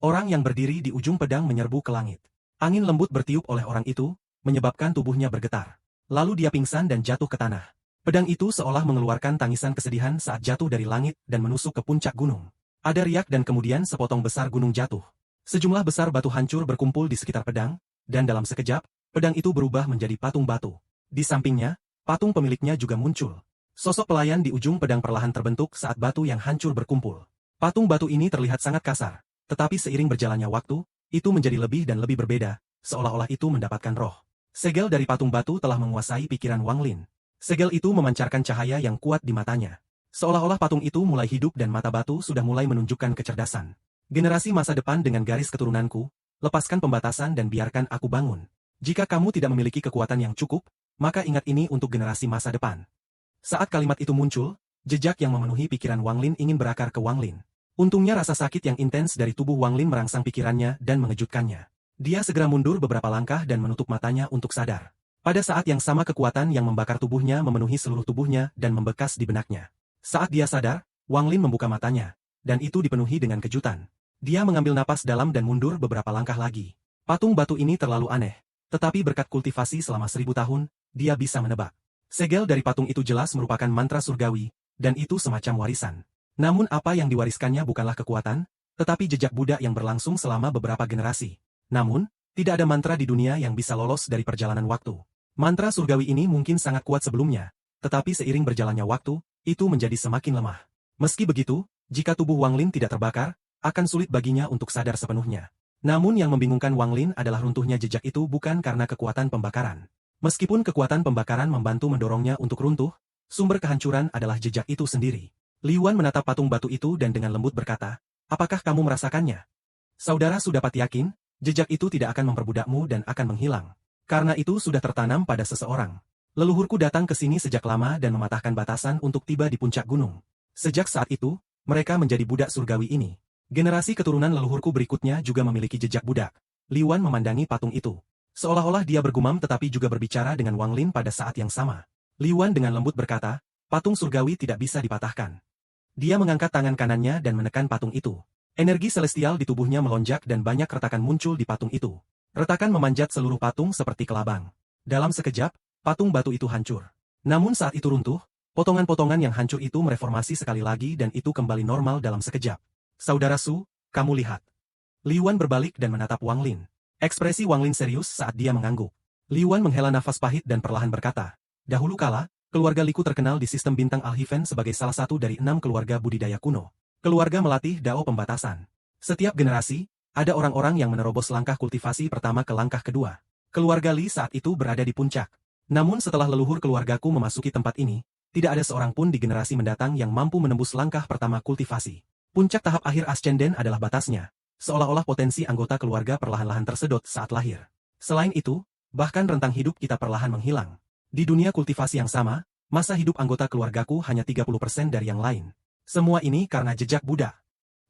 Orang yang berdiri di ujung pedang menyerbu ke langit. Angin lembut bertiup oleh orang itu, menyebabkan tubuhnya bergetar. Lalu dia pingsan dan jatuh ke tanah. Pedang itu seolah mengeluarkan tangisan kesedihan saat jatuh dari langit dan menusuk ke puncak gunung. Ada riak dan kemudian sepotong besar gunung jatuh. Sejumlah besar batu hancur berkumpul di sekitar pedang, dan dalam sekejap, pedang itu berubah menjadi patung batu. Di sampingnya, patung pemiliknya juga muncul. Sosok pelayan di ujung pedang perlahan terbentuk saat batu yang hancur berkumpul. Patung batu ini terlihat sangat kasar, tetapi seiring berjalannya waktu, itu menjadi lebih dan lebih berbeda, seolah-olah itu mendapatkan roh. Segel dari patung batu telah menguasai pikiran Wang Lin. Segel itu memancarkan cahaya yang kuat di matanya. Seolah-olah patung itu mulai hidup dan mata batu sudah mulai menunjukkan kecerdasan. Generasi masa depan dengan garis keturunanku, lepaskan pembatasan dan biarkan aku bangun. Jika kamu tidak memiliki kekuatan yang cukup, maka ingat ini untuk generasi masa depan. Saat kalimat itu muncul, jejak yang memenuhi pikiran Wang Lin ingin berakar ke Wang Lin. Untungnya rasa sakit yang intens dari tubuh Wang Lin merangsang pikirannya dan mengejutkannya. Dia segera mundur beberapa langkah dan menutup matanya untuk sadar. Pada saat yang sama kekuatan yang membakar tubuhnya memenuhi seluruh tubuhnya dan membekas di benaknya. Saat dia sadar, Wang Lin membuka matanya, dan itu dipenuhi dengan kejutan. Dia mengambil napas dalam dan mundur beberapa langkah lagi. Patung batu ini terlalu aneh, tetapi berkat kultivasi selama 1000 tahun, dia bisa menebak. Segel dari patung itu jelas merupakan mantra surgawi, dan itu semacam warisan. Namun apa yang diwariskannya bukanlah kekuatan, tetapi jejak Buddha yang berlangsung selama beberapa generasi. Namun, tidak ada mantra di dunia yang bisa lolos dari perjalanan waktu. Mantra surgawi ini mungkin sangat kuat sebelumnya, tetapi seiring berjalannya waktu, itu menjadi semakin lemah. Meski begitu, jika tubuh Wang Lin tidak terbakar, akan sulit baginya untuk sadar sepenuhnya. Namun yang membingungkan Wang Lin adalah runtuhnya jejak itu bukan karena kekuatan pembakaran. Meskipun kekuatan pembakaran membantu mendorongnya untuk runtuh, sumber kehancuran adalah jejak itu sendiri. Li Yuan menatap patung batu itu dan dengan lembut berkata, "Apakah kamu merasakannya? Saudara sudah pasti yakin, jejak itu tidak akan memperbudakmu dan akan menghilang. Karena itu sudah tertanam pada seseorang. Leluhurku datang ke sini sejak lama dan mematahkan batasan untuk tiba di puncak gunung. Sejak saat itu, mereka menjadi budak surgawi ini. Generasi keturunan leluhurku berikutnya juga memiliki jejak budak." Li Yuan memandangi patung itu. Seolah-olah dia bergumam tetapi juga berbicara dengan Wang Lin pada saat yang sama. Li Yuan dengan lembut berkata, "Patung surgawi tidak bisa dipatahkan." Dia mengangkat tangan kanannya dan menekan patung itu. Energi celestial di tubuhnya melonjak dan banyak retakan muncul di patung itu. Retakan memanjat seluruh patung seperti kelabang. Dalam sekejap, patung batu itu hancur. Namun saat itu runtuh, potongan-potongan yang hancur itu mereformasi sekali lagi dan itu kembali normal dalam sekejap. "Saudara Su, kamu lihat." Li Yuan berbalik dan menatap Wang Lin. Ekspresi Wang Lin serius saat dia mengangguk. Li Yuan menghela nafas pahit dan perlahan berkata, "Dahulu kala, keluarga Liku terkenal di sistem bintang Al-Hiven sebagai salah satu dari 6 keluarga budidaya kuno. Keluarga melatih dao pembatasan. Setiap generasi, ada orang-orang yang menerobos langkah kultivasi pertama ke langkah kedua. Keluarga Li saat itu berada di puncak. Namun setelah leluhur keluargaku memasuki tempat ini, tidak ada seorang pun di generasi mendatang yang mampu menembus langkah pertama kultivasi. Puncak tahap akhir Ascenden adalah batasnya. Seolah-olah potensi anggota keluarga perlahan-lahan tersedot saat lahir. Selain itu, bahkan rentang hidup kita perlahan menghilang. Di dunia kultivasi yang sama, masa hidup anggota keluargaku hanya 30% dari yang lain. Semua ini karena jejak Buddha."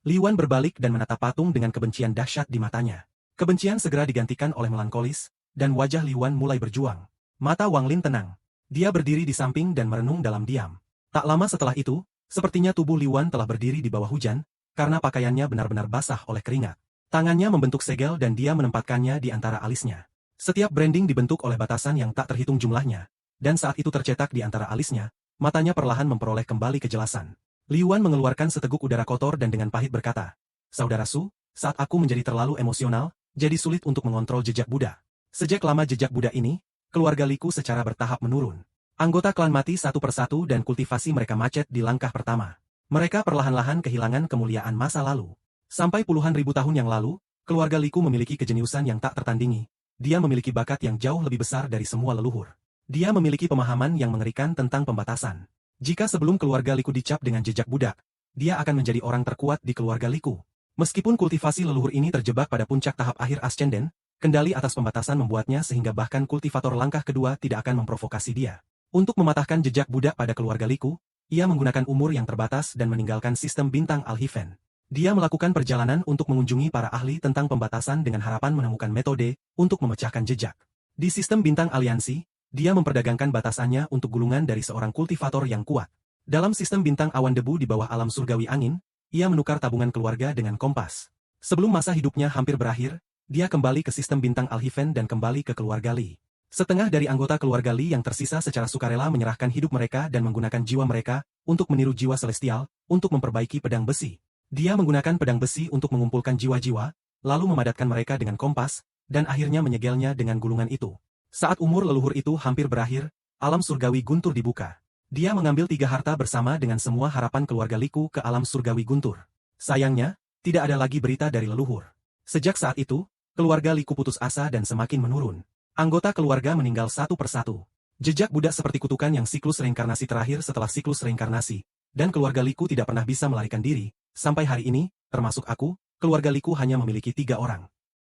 Li Yuan berbalik dan menatap patung dengan kebencian dahsyat di matanya. Kebencian segera digantikan oleh melankolis, dan wajah Li Yuan mulai berjuang. Mata Wang Lin tenang. Dia berdiri di samping dan merenung dalam diam. Tak lama setelah itu, sepertinya tubuh Li Yuan telah berdiri di bawah hujan, karena pakaiannya benar-benar basah oleh keringat. Tangannya membentuk segel dan dia menempatkannya di antara alisnya. Setiap branding dibentuk oleh batasan yang tak terhitung jumlahnya, dan saat itu tercetak di antara alisnya, matanya perlahan memperoleh kembali kejelasan. Li Yuan mengeluarkan seteguk udara kotor dan dengan pahit berkata, "Saudara Su, saat aku menjadi terlalu emosional, jadi sulit untuk mengontrol jejak Buddha. Sejak lama jejak Buddha ini, keluarga Liku secara bertahap menurun. Anggota klan mati satu persatu dan kultivasi mereka macet di langkah pertama. Mereka perlahan-lahan kehilangan kemuliaan masa lalu. Sampai puluhan ribu tahun yang lalu, keluarga Liku memiliki kejeniusan yang tak tertandingi. Dia memiliki bakat yang jauh lebih besar dari semua leluhur. Dia memiliki pemahaman yang mengerikan tentang pembatasan. Jika sebelum keluarga Liku dicap dengan jejak budak, dia akan menjadi orang terkuat di keluarga Liku. Meskipun kultivasi leluhur ini terjebak pada puncak tahap akhir Ascenden, kendali atas pembatasan membuatnya sehingga bahkan kultivator langkah kedua tidak akan memprovokasi dia. Untuk mematahkan jejak budak pada keluarga Liku, ia menggunakan umur yang terbatas dan meninggalkan sistem bintang Al-Hiven. Dia melakukan perjalanan untuk mengunjungi para ahli tentang pembatasan dengan harapan menemukan metode untuk memecahkan jejak. Di sistem bintang aliansi, dia memperdagangkan batasannya untuk gulungan dari seorang kultivator yang kuat. Dalam sistem bintang awan debu di bawah alam surgawi angin, ia menukar tabungan keluarga dengan kompas. Sebelum masa hidupnya hampir berakhir, dia kembali ke sistem bintang Alhiven dan kembali ke keluarga Li. Setengah dari anggota keluarga Li yang tersisa secara sukarela menyerahkan hidup mereka dan menggunakan jiwa mereka untuk meniru jiwa celestial, untuk memperbaiki pedang besi. Dia menggunakan pedang besi untuk mengumpulkan jiwa-jiwa, lalu memadatkan mereka dengan kompas, dan akhirnya menyegelnya dengan gulungan itu. Saat umur leluhur itu hampir berakhir, alam surgawi guntur dibuka. Dia mengambil 3 harta bersama dengan semua harapan keluarga Liku ke alam surgawi guntur. Sayangnya, tidak ada lagi berita dari leluhur. Sejak saat itu, keluarga Liku putus asa dan semakin menurun. Anggota keluarga meninggal satu persatu. Jejak budak seperti kutukan yang siklus reinkarnasi terakhir setelah siklus reinkarnasi, dan keluarga Liku tidak pernah bisa melarikan diri. Sampai hari ini, termasuk aku, keluarga Liku hanya memiliki 3 orang.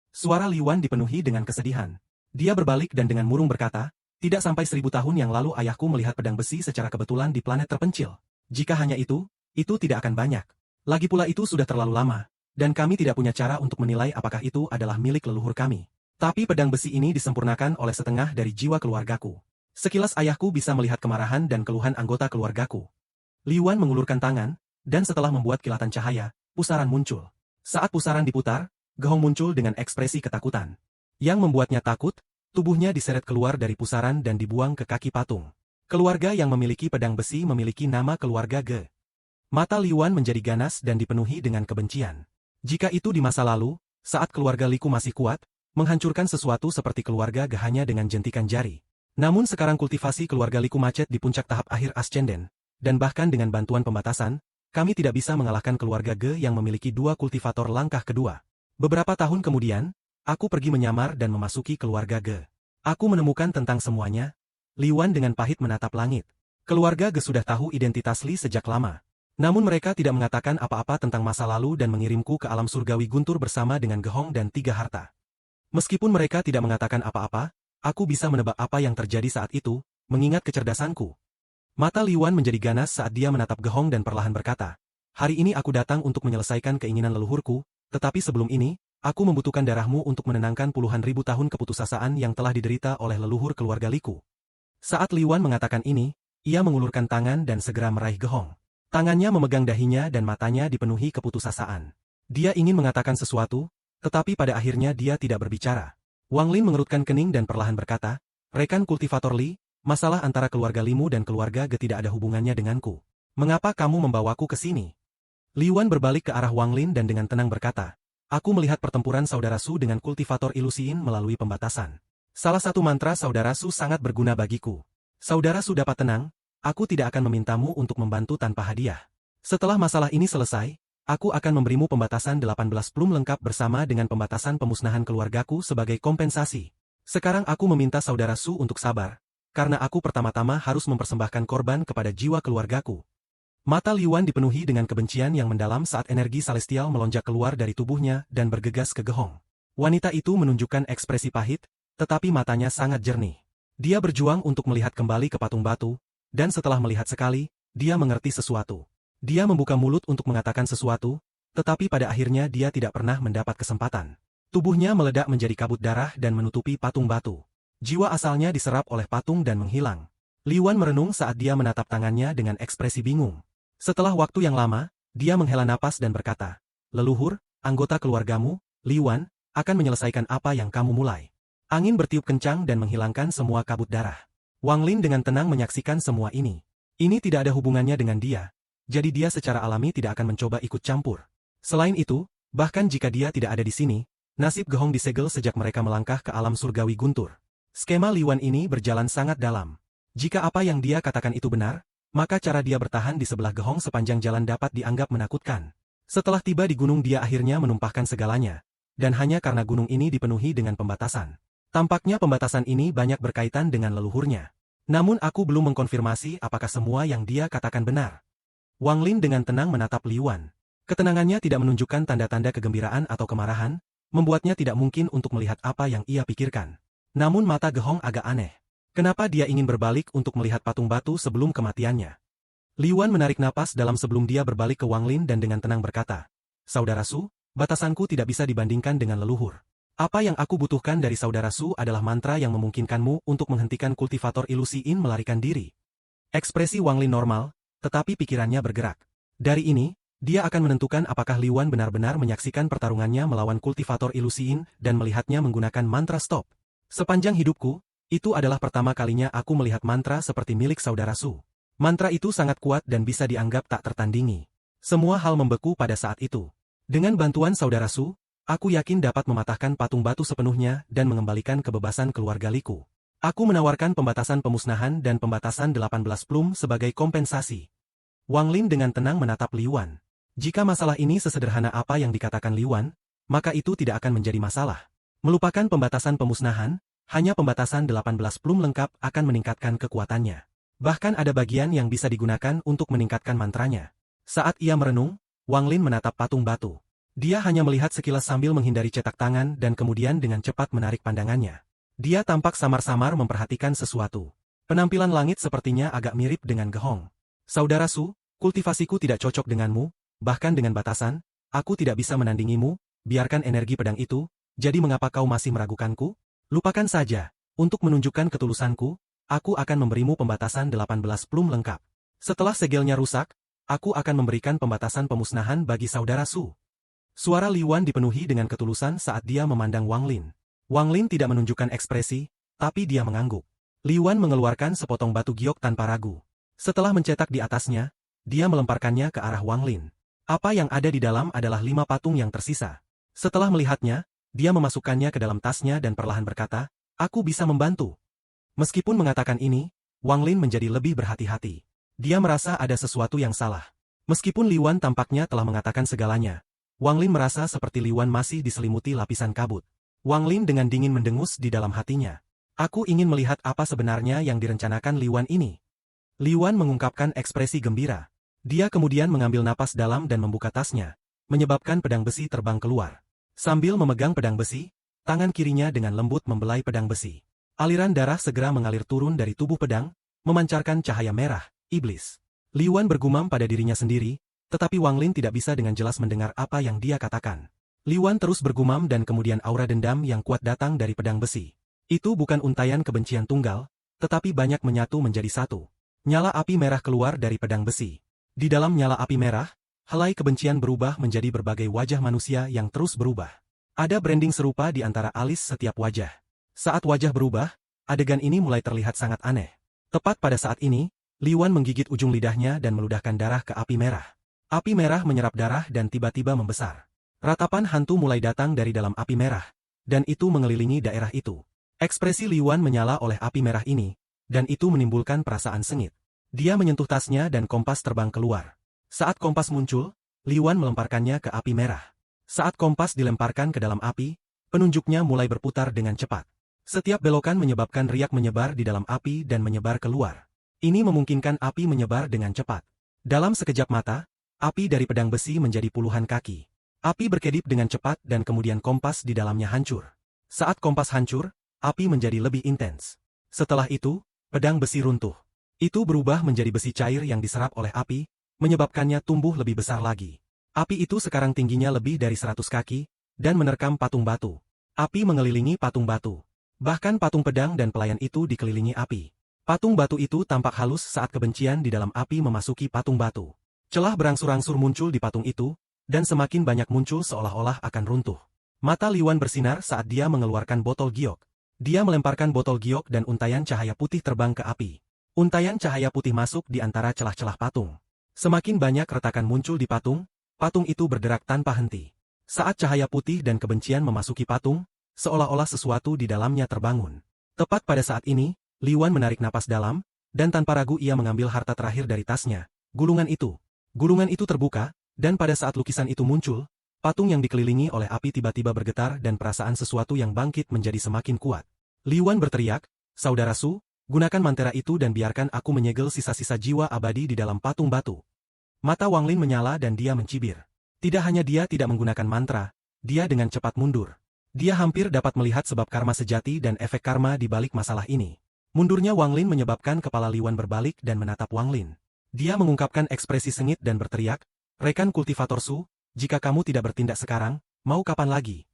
Suara Li Wan dipenuhi dengan kesedihan. Dia berbalik dan dengan murung berkata, tidak sampai 1000 tahun yang lalu ayahku melihat pedang besi secara kebetulan di planet terpencil. Jika hanya itu tidak akan banyak. Lagi pula itu sudah terlalu lama, dan kami tidak punya cara untuk menilai apakah itu adalah milik leluhur kami. Tapi pedang besi ini disempurnakan oleh setengah dari jiwa keluargaku. Sekilas ayahku bisa melihat kemarahan dan keluhan anggota keluargaku. Li Wan mengulurkan tangan, dan setelah membuat kilatan cahaya, pusaran muncul. Saat pusaran diputar, Gehong muncul dengan ekspresi ketakutan. Yang membuatnya takut, tubuhnya diseret keluar dari pusaran dan dibuang ke kaki patung. Keluarga yang memiliki pedang besi memiliki nama keluarga Ge. Mata Li Wan menjadi ganas dan dipenuhi dengan kebencian. Jika itu di masa lalu, saat keluarga Liku masih kuat, menghancurkan sesuatu seperti keluarga Ge hanya dengan jentikan jari. Namun sekarang kultivasi keluarga Liku macet di puncak tahap akhir ascenden, dan bahkan dengan bantuan pembatasan, kami tidak bisa mengalahkan keluarga Ge yang memiliki 2 kultivator langkah kedua. Beberapa tahun kemudian, aku pergi menyamar dan memasuki keluarga Ge. Aku menemukan tentang semuanya. Li Wan dengan pahit menatap langit. Keluarga Ge sudah tahu identitas Li sejak lama. Namun mereka tidak mengatakan apa-apa tentang masa lalu dan mengirimku ke alam surgawi guntur bersama dengan Gehong dan 3 harta. Meskipun mereka tidak mengatakan apa-apa, aku bisa menebak apa yang terjadi saat itu, mengingat kecerdasanku. Mata Li Wan menjadi ganas saat dia menatap Gehong dan perlahan berkata, hari ini aku datang untuk menyelesaikan keinginan leluhurku, tetapi sebelum ini, aku membutuhkan darahmu untuk menenangkan puluhan ribu tahun keputusasaan yang telah diderita oleh leluhur keluarga Liku. Saat Li Wan mengatakan ini, ia mengulurkan tangan dan segera meraih Gehong. Tangannya memegang dahinya dan matanya dipenuhi keputusasaan. Dia ingin mengatakan sesuatu, tetapi pada akhirnya dia tidak berbicara. Wang Lin mengerutkan kening dan perlahan berkata, rekan kultivator Li, masalah antara keluarga Limu dan keluarga Ge tidak ada hubungannya denganku. Mengapa kamu membawaku ke sini? Li Wan berbalik ke arah Wang Lin dan dengan tenang berkata, aku melihat pertempuran saudara Su dengan kultivator ilusiin melalui pembatasan. Salah satu mantra saudara Su sangat berguna bagiku. Saudara Su dapat tenang, aku tidak akan memintamu untuk membantu tanpa hadiah. Setelah masalah ini selesai, aku akan memberimu pembatasan 18 plum lengkap bersama dengan pembatasan pemusnahan keluargaku sebagai kompensasi. Sekarang aku meminta saudara Su untuk sabar, karena aku pertama-tama harus mempersembahkan korban kepada jiwa keluargaku. Mata Li Wan dipenuhi dengan kebencian yang mendalam saat energi celestial melonjak keluar dari tubuhnya dan bergegas ke Gehong. Wanita itu menunjukkan ekspresi pahit, tetapi matanya sangat jernih. Dia berjuang untuk melihat kembali ke patung batu, dan setelah melihat sekali, dia mengerti sesuatu. Dia membuka mulut untuk mengatakan sesuatu, tetapi pada akhirnya dia tidak pernah mendapat kesempatan. Tubuhnya meledak menjadi kabut darah dan menutupi patung batu. Jiwa asalnya diserap oleh patung dan menghilang. Li Wan merenung saat dia menatap tangannya dengan ekspresi bingung. Setelah waktu yang lama, dia menghela napas dan berkata, leluhur, anggota keluargamu, Li Wan, akan menyelesaikan apa yang kamu mulai. Angin bertiup kencang dan menghilangkan semua kabut darah. Wang Lin dengan tenang menyaksikan semua ini. Ini tidak ada hubungannya dengan dia, jadi dia secara alami tidak akan mencoba ikut campur. Selain itu, bahkan jika dia tidak ada di sini, nasib Gehong disegel sejak mereka melangkah ke alam surgawi guntur. Skema Li Wan ini berjalan sangat dalam. Jika apa yang dia katakan itu benar, maka cara dia bertahan di sebelah Gehong sepanjang jalan dapat dianggap menakutkan. Setelah tiba di gunung dia akhirnya menumpahkan segalanya, dan hanya karena gunung ini dipenuhi dengan pembatasan. Tampaknya pembatasan ini banyak berkaitan dengan leluhurnya. Namun aku belum mengkonfirmasi apakah semua yang dia katakan benar. Wang Lin dengan tenang menatap Li Wan. Ketenangannya tidak menunjukkan tanda-tanda kegembiraan atau kemarahan, membuatnya tidak mungkin untuk melihat apa yang ia pikirkan. Namun mata Gehong agak aneh. Kenapa dia ingin berbalik untuk melihat patung batu sebelum kematiannya? Li Wan menarik napas dalam sebelum dia berbalik ke Wang Lin dan dengan tenang berkata, saudara Su, batasanku tidak bisa dibandingkan dengan leluhur. Apa yang aku butuhkan dari saudara Su adalah mantra yang memungkinkanmu untuk menghentikan kultivator ilusiin melarikan diri. Ekspresi Wang Lin normal, tetapi pikirannya bergerak. Dari ini, Dia akan menentukan apakah Liwan benar-benar menyaksikan pertarungannya melawan kultivator ilusiin dan melihatnya menggunakan mantra stop. Sepanjang hidupku, itu adalah pertama kalinya aku melihat mantra seperti milik saudara Su. Mantra itu sangat kuat dan bisa dianggap tak tertandingi. Semua hal membeku pada saat itu. Dengan bantuan saudara Su, aku yakin dapat mematahkan patung batu sepenuhnya dan mengembalikan kebebasan keluarga Liku. Aku menawarkan pembatasan pemusnahan dan pembatasan 18 plum sebagai kompensasi. Wang Lin dengan tenang menatap Liwan. Jika masalah ini sesederhana apa yang dikatakan Liwan, maka itu tidak akan menjadi masalah. Melupakan pembatasan pemusnahan, hanya pembatasan 18 plum lengkap akan meningkatkan kekuatannya. Bahkan ada bagian yang bisa digunakan untuk meningkatkan mantranya. Saat ia merenung, Wang Lin menatap patung batu. Dia hanya melihat sekilas sambil menghindari cetak tangan dan kemudian dengan cepat menarik pandangannya. Dia tampak samar-samar memperhatikan sesuatu. Penampilan langit sepertinya agak mirip dengan Gehong. Saudara Su, kultivasiku tidak cocok denganmu. Bahkan dengan batasan, aku tidak bisa menandingimu, biarkan energi pedang itu, jadi mengapa kau masih meragukanku? Lupakan saja, untuk menunjukkan ketulusanku, aku akan memberimu pembatasan 18 plum lengkap. Setelah segelnya rusak, aku akan memberikan pembatasan pemusnahan bagi saudara Su. Suara Liwan dipenuhi dengan ketulusan saat dia memandang Wang Lin. Wang Lin tidak menunjukkan ekspresi, tapi dia mengangguk. Liwan mengeluarkan sepotong batu giok tanpa ragu. Setelah mencetak di atasnya, dia melemparkannya ke arah Wang Lin. Apa yang ada di dalam adalah 5 patung yang tersisa. Setelah melihatnya, dia memasukkannya ke dalam tasnya dan perlahan berkata, aku bisa membantu. Meskipun mengatakan ini, Wang Lin menjadi lebih berhati-hati. Dia merasa ada sesuatu yang salah. Meskipun Liwan tampaknya telah mengatakan segalanya, Wang Lin merasa seperti Liwan masih diselimuti lapisan kabut. Wang Lin dengan dingin mendengus di dalam hatinya. Aku ingin melihat apa sebenarnya yang direncanakan Liwan ini. Liwan mengungkapkan ekspresi gembira. Dia kemudian mengambil napas dalam dan membuka tasnya, menyebabkan pedang besi terbang keluar. Sambil memegang pedang besi, tangan kirinya dengan lembut membelai pedang besi. Aliran darah segera mengalir turun dari tubuh pedang, memancarkan cahaya merah, iblis. Liwan bergumam pada dirinya sendiri, tetapi Wang Lin tidak bisa dengan jelas mendengar apa yang dia katakan. Liwan terus bergumam dan kemudian aura dendam yang kuat datang dari pedang besi. Itu bukan untayan kebencian tunggal, tetapi banyak menyatu menjadi satu. Nyala api merah keluar dari pedang besi. Di dalam nyala api merah, helai kebencian berubah menjadi berbagai wajah manusia yang terus berubah. Ada branding serupa di antara alis setiap wajah. Saat wajah berubah, adegan ini mulai terlihat sangat aneh. Tepat pada saat ini, Liwan menggigit ujung lidahnya dan meludahkan darah ke api merah. Api merah menyerap darah dan tiba-tiba membesar. Ratapan hantu mulai datang dari dalam api merah, dan itu mengelilingi daerah itu. Ekspresi Liwan menyala oleh api merah ini, dan itu menimbulkan perasaan sengit. Dia menyentuh tasnya dan kompas terbang keluar. Saat kompas muncul, Liwan melemparkannya ke api merah. Saat kompas dilemparkan ke dalam api, penunjuknya mulai berputar dengan cepat. Setiap belokan menyebabkan riak menyebar di dalam api dan menyebar keluar. Ini memungkinkan api menyebar dengan cepat. Dalam sekejap mata, api dari pedang besi menjadi puluhan kaki. Api berkedip dengan cepat dan kemudian kompas di dalamnya hancur. Saat kompas hancur, api menjadi lebih intens. Setelah itu, pedang besi runtuh. Itu berubah menjadi besi cair yang diserap oleh api, menyebabkannya tumbuh lebih besar lagi. Api itu sekarang tingginya lebih dari 100 kaki, dan menerkam patung batu. Api mengelilingi patung batu. Bahkan patung pedang dan pelayan itu dikelilingi api. Patung batu itu tampak halus saat kebencian di dalam api memasuki patung batu. Celah berangsur-angsur muncul di patung itu, dan semakin banyak muncul seolah-olah akan runtuh. Mata Liwan bersinar saat dia mengeluarkan botol giok. Dia melemparkan botol giok dan untayan cahaya putih terbang ke api. Untayan cahaya putih masuk di antara celah-celah patung. Semakin banyak retakan muncul di patung, patung itu bergerak tanpa henti. Saat cahaya putih dan kebencian memasuki patung, seolah-olah sesuatu di dalamnya terbangun. Tepat pada saat ini, Liwan menarik napas dalam, dan tanpa ragu ia mengambil harta terakhir dari tasnya, gulungan itu. Gulungan itu terbuka, dan pada saat lukisan itu muncul, patung yang dikelilingi oleh api tiba-tiba bergetar dan perasaan sesuatu yang bangkit menjadi semakin kuat. Liwan berteriak, saudara Su, gunakan mantera itu dan biarkan aku menyegel sisa-sisa jiwa abadi di dalam patung batu. Mata Wang Lin menyala dan dia mencibir. Tidak hanya dia tidak menggunakan mantra, dia dengan cepat mundur. Dia hampir dapat melihat sebab karma sejati dan efek karma di balik masalah ini. Mundurnya Wang Lin menyebabkan kepala Liwan berbalik dan menatap Wang Lin. Dia mengungkapkan ekspresi sengit dan berteriak, rekan kultivator Su, jika kamu tidak bertindak sekarang, mau kapan lagi?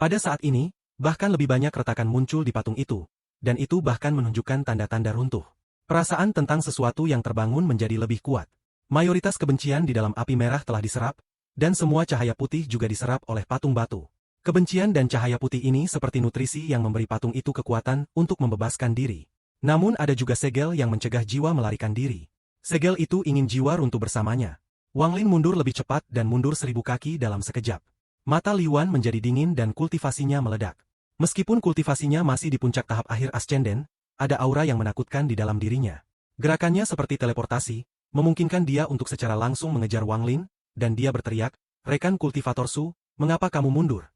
Pada saat ini, bahkan lebih banyak retakan muncul di patung itu. Dan itu bahkan menunjukkan tanda-tanda runtuh. Perasaan tentang sesuatu yang terbangun menjadi lebih kuat. Mayoritas kebencian di dalam api merah telah diserap, dan semua cahaya putih juga diserap oleh patung batu. Kebencian dan cahaya putih ini seperti nutrisi yang memberi patung itu kekuatan untuk membebaskan diri. Namun ada juga segel yang mencegah jiwa melarikan diri. Segel itu ingin jiwa runtuh bersamanya. Wang Lin mundur lebih cepat dan mundur 1000 kaki dalam sekejap. Mata Li Yuan menjadi dingin dan kultivasinya meledak. Meskipun kultivasinya masih di puncak tahap akhir ascenden, ada aura yang menakutkan di dalam dirinya. Gerakannya seperti teleportasi, memungkinkan dia untuk secara langsung mengejar Wang Lin, dan dia berteriak, "Rekan kultivator Su, mengapa kamu mundur?"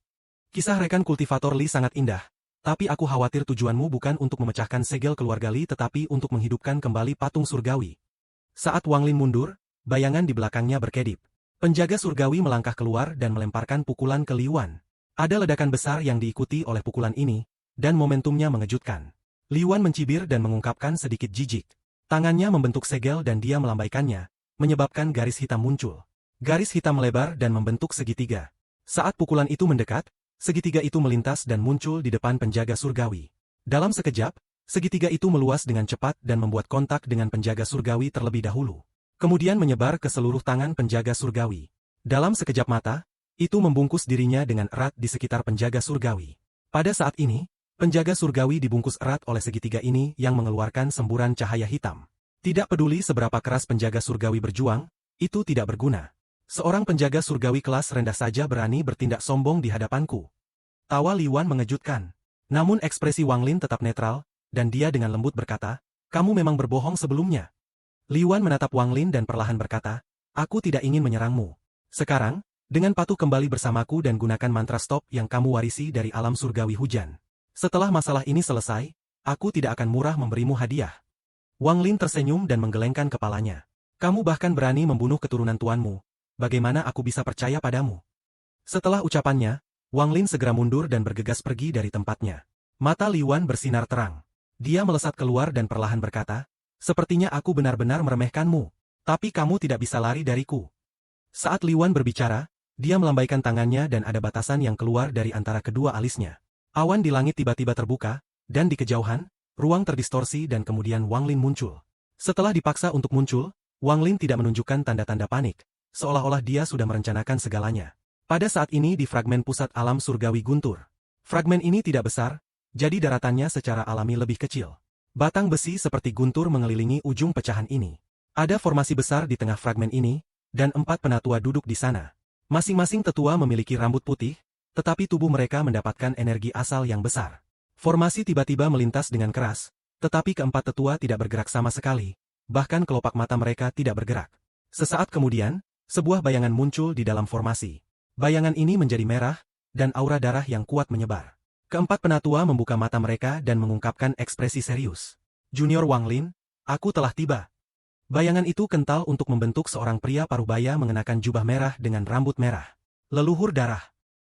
Kisah rekan kultivator Li sangat indah, tapi aku khawatir tujuanmu bukan untuk memecahkan segel keluarga Li tetapi untuk menghidupkan kembali patung surgawi. Saat Wang Lin mundur, bayangan di belakangnya berkedip. Penjaga surgawi melangkah keluar dan melemparkan pukulan ke Li Yuan. Ada ledakan besar yang diikuti oleh pukulan ini, dan momentumnya mengejutkan. Li Yuan mencibir dan mengungkapkan sedikit jijik. Tangannya membentuk segel dan dia melambaikannya, menyebabkan garis hitam muncul. Garis hitam melebar dan membentuk segitiga. Saat pukulan itu mendekat, segitiga itu melintas dan muncul di depan penjaga surgawi. Dalam sekejap, segitiga itu meluas dengan cepat dan membuat kontak dengan penjaga surgawi terlebih dahulu. Kemudian menyebar ke seluruh tangan penjaga surgawi. Dalam sekejap mata, itu membungkus dirinya dengan erat di sekitar penjaga surgawi. Pada saat ini, penjaga surgawi dibungkus erat oleh segitiga ini yang mengeluarkan semburan cahaya hitam. Tidak peduli seberapa keras penjaga surgawi berjuang, itu tidak berguna. Seorang penjaga surgawi kelas rendah saja berani bertindak sombong di hadapanku. Tawa Li Yuan mengejutkan. Namun ekspresi Wang Lin tetap netral, dan dia dengan lembut berkata, "Kamu memang berbohong sebelumnya." Li Yuan menatap Wang Lin dan perlahan berkata, "Aku tidak ingin menyerangmu. Sekarang, dengan patuh kembali bersamaku dan gunakan mantra stop yang kamu warisi dari alam surgawi hujan. Setelah masalah ini selesai, aku tidak akan murah memberimu hadiah." Wang Lin tersenyum dan menggelengkan kepalanya. "Kamu bahkan berani membunuh keturunan tuanmu. Bagaimana aku bisa percaya padamu?" Setelah ucapannya, Wang Lin segera mundur dan bergegas pergi dari tempatnya. Mata Li Yuan bersinar terang. Dia melesat keluar dan perlahan berkata, "Sepertinya aku benar-benar meremehkanmu. Tapi kamu tidak bisa lari dariku." Saat Li Yuan berbicara, dia melambaikan tangannya dan ada batasan yang keluar dari antara kedua alisnya. Awan di langit tiba-tiba terbuka, dan di kejauhan, ruang terdistorsi dan kemudian Wang Lin muncul. Setelah dipaksa untuk muncul, Wang Lin tidak menunjukkan tanda-tanda panik. Seolah-olah dia sudah merencanakan segalanya. Pada saat ini di fragmen pusat alam surgawi guntur. Fragmen ini tidak besar, jadi daratannya secara alami lebih kecil. Batang besi seperti guntur mengelilingi ujung pecahan ini. Ada formasi besar di tengah fragmen ini, dan 4 penatua duduk di sana. Masing-masing tetua memiliki rambut putih, tetapi tubuh mereka mendapatkan energi asal yang besar. Formasi tiba-tiba melintas dengan keras, tetapi keempat tetua tidak bergerak sama sekali, bahkan kelopak mata mereka tidak bergerak. Sesaat kemudian, sebuah bayangan muncul di dalam formasi. Bayangan ini menjadi merah, dan aura darah yang kuat menyebar. Keempat penatua membuka mata mereka dan mengungkapkan ekspresi serius. "Junior Wang Lin, aku telah tiba." Bayangan itu kental untuk membentuk seorang pria parubaya mengenakan jubah merah dengan rambut merah. Leluhur darah.